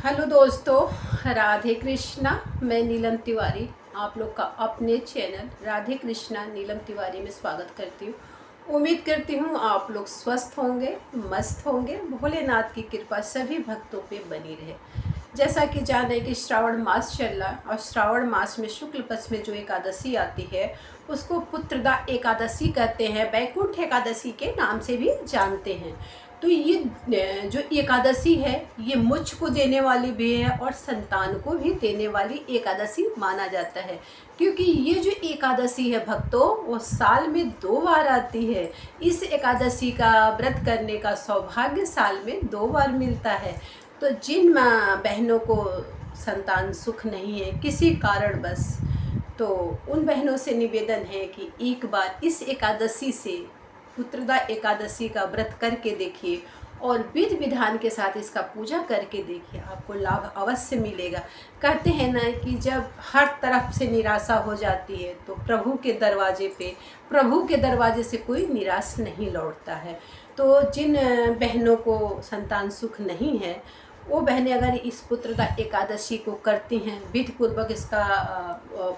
Hello दोस्तों, राधे कृष्णा। मैं नीलम तिवारी आप लोग का अपने चैनल राधे कृष्णा नीलम तिवारी में स्वागत करती हूँ। उम्मीद करती हूँ आप लोग स्वस्थ होंगे, मस्त होंगे। भोलेनाथ की कृपा सभी भक्तों पे बनी रहे। जैसा कि जाने कि श्रावण मास चल रहा है और श्रावण मास में शुक्ल पक्ष में जो एकादशी आती है उसको पुत्रदा एकादशी कहते हैं, वैकुंठ एकादशी के नाम से भी जानते हैं। तो ये जो एकादशी है ये मोक्ष को देने वाली भी है और संतान को भी देने वाली एकादशी माना जाता है, क्योंकि ये जो एकादशी है भक्तों वो साल में 2 बार आती है। इस एकादशी का व्रत करने का सौभाग्य साल में 2 बार मिलता है। तो जिन बहनों को संतान सुख नहीं है किसी कारण बस, तो उन बहनों से निवेदन है कि एक बार इस एकादशी से पुत्रदा एकादशी का व्रत करके देखिए और विधि विधान के साथ इसका पूजा करके देखिए, आपको लाभ अवश्य मिलेगा। कहते हैं ना कि जब हर तरफ से निराशा हो जाती है तो प्रभु के दरवाजे से कोई निराश नहीं लौटता है। तो जिन बहनों को संतान सुख नहीं है वो बहनें अगर इस पुत्रदा एकादशी को करती हैं, विधि पूर्वक इसका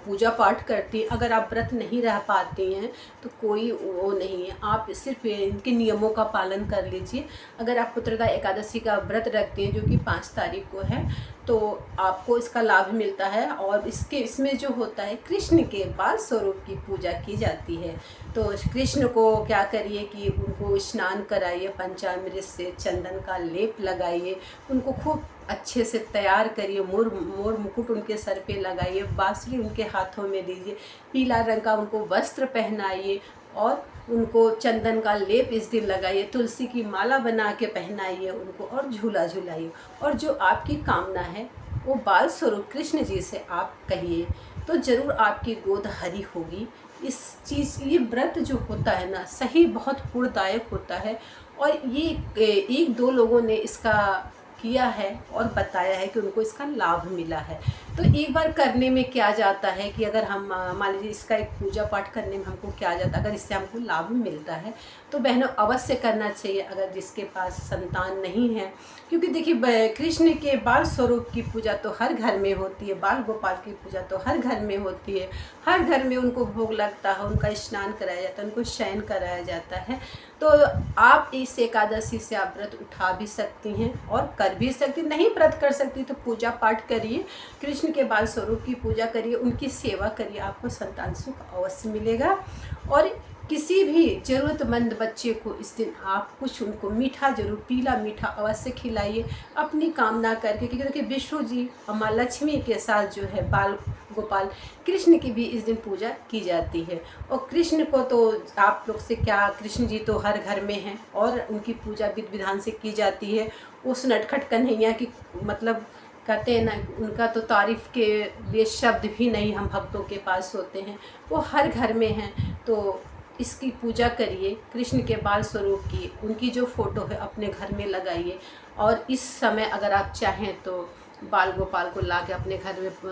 पूजा पाठ करती हैं, अगर आप व्रत नहीं रह पाती हैं तो कोई वो नहीं है, आप सिर्फ इनके नियमों का पालन कर लीजिए। अगर आप पुत्रदा एकादशी का व्रत रखते हैं जो कि 5 तारीख को है तो आपको इसका लाभ मिलता है। और इसमें जो होता है कृष्ण के बाल स्वरूप की पूजा की जाती है। तो कृष्ण को क्या करिए कि उनको स्नान कराइए, पंचामृत से चंदन का लेप लगाइए, उनको खूब अच्छे से तैयार करिए, मोर मुकुट उनके सर पे लगाइए, बांसुरी उनके हाथों में दीजिए, पीला रंग का उनको वस्त्र पहनाइए और उनको चंदन का लेप इस दिन लगाइए, तुलसी की माला बना के पहनाइए उनको और झूला झूलाइए। और जो आपकी कामना है वो बाल स्वरूप कृष्ण जी से आप कहिए तो ज़रूर आपकी गोद हरी होगी। ये व्रत जो होता है ना सही बहुत पुण्यदायक होता है। और ये एक दो लोगों ने इसका किया है और बताया है कि उनको इसका लाभ मिला है। तो एक बार करने में क्या जाता है कि अगर हम मान लीजिए इसका एक पूजा पाठ करने में हमको क्या जाता है, अगर इससे हमको लाभ मिलता है तो बहनों अवश्य करना चाहिए अगर जिसके पास संतान नहीं है। क्योंकि देखिए कृष्ण के बाल स्वरूप की पूजा तो हर घर में होती है, बाल गोपाल की पूजा तो हर घर में होती है, हर घर में उनको भोग लगता है, उनका स्नान कराया जाता है, उनको शयन कराया जाता है। तो आप इस एकादशी से आप व्रत उठा भी सकती हैं और कर भी सकती, नहीं व्रत कर सकती तो पूजा पाठ करिए, कृष्ण के बाल स्वरूप की पूजा करिए, उनकी सेवा करिए, आपको संतान सुख अवश्य मिलेगा। और किसी भी ज़रूरतमंद बच्चे को इस दिन आप कुछ उनको मीठा जरूर, पीला मीठा अवश्य खिलाइए अपनी कामना करके। क्योंकि देखिए विष्णु जी माँ लक्ष्मी के साथ जो है बाल गोपाल कृष्ण की भी इस दिन पूजा की जाती है। और कृष्ण को तो आप लोग से क्या, कृष्ण जी तो हर घर में हैं और उनकी पूजा विधि विधान से की जाती है। उस नटखट कन्हैया की मतलब कहते हैं ना उनका तो तारीफ़ के लिए शब्द भी नहीं हम भक्तों के पास होते हैं, वो हर घर में हैं। तो इसकी पूजा करिए, कृष्ण के बाल स्वरूप की उनकी जो फ़ोटो है अपने घर में लगाइए। और इस समय अगर आप चाहें तो बाल गोपाल को ला के अपने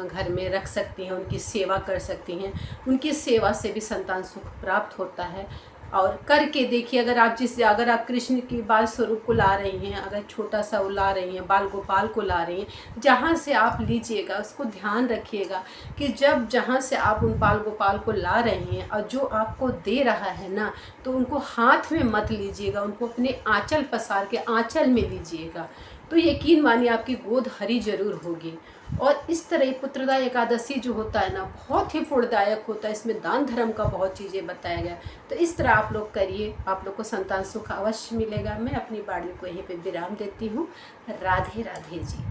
घर में रख सकती हैं, उनकी सेवा कर सकती हैं, उनकी सेवा से भी संतान सुख प्राप्त होता है। और करके देखिए अगर आप कृष्ण की बाल स्वरूप को ला रही हैं, अगर छोटा सा वो ला रही हैं, बाल गोपाल को ला रही हैं, जहाँ से आप लीजिएगा उसको ध्यान रखिएगा कि जहाँ से आप उन बाल गोपाल को ला रही हैं और जो आपको दे रहा है ना तो उनको हाथ में मत लीजिएगा, उनको अपने आंचल पसार के आंचल में लीजिएगा, तो यकीन मानिए आपकी गोद हरी जरूर होगी। और इस तरह पुत्रदा एकादशी जो होता है ना बहुत ही फलदायक होता है, इसमें दान धर्म का बहुत चीज़ें बताया गया। तो इस तरह आप लोग करिए, आप लोग को संतान सुख अवश्य मिलेगा। मैं अपनी वाणी को यहीं पे विराम देती हूँ। राधे राधे जी।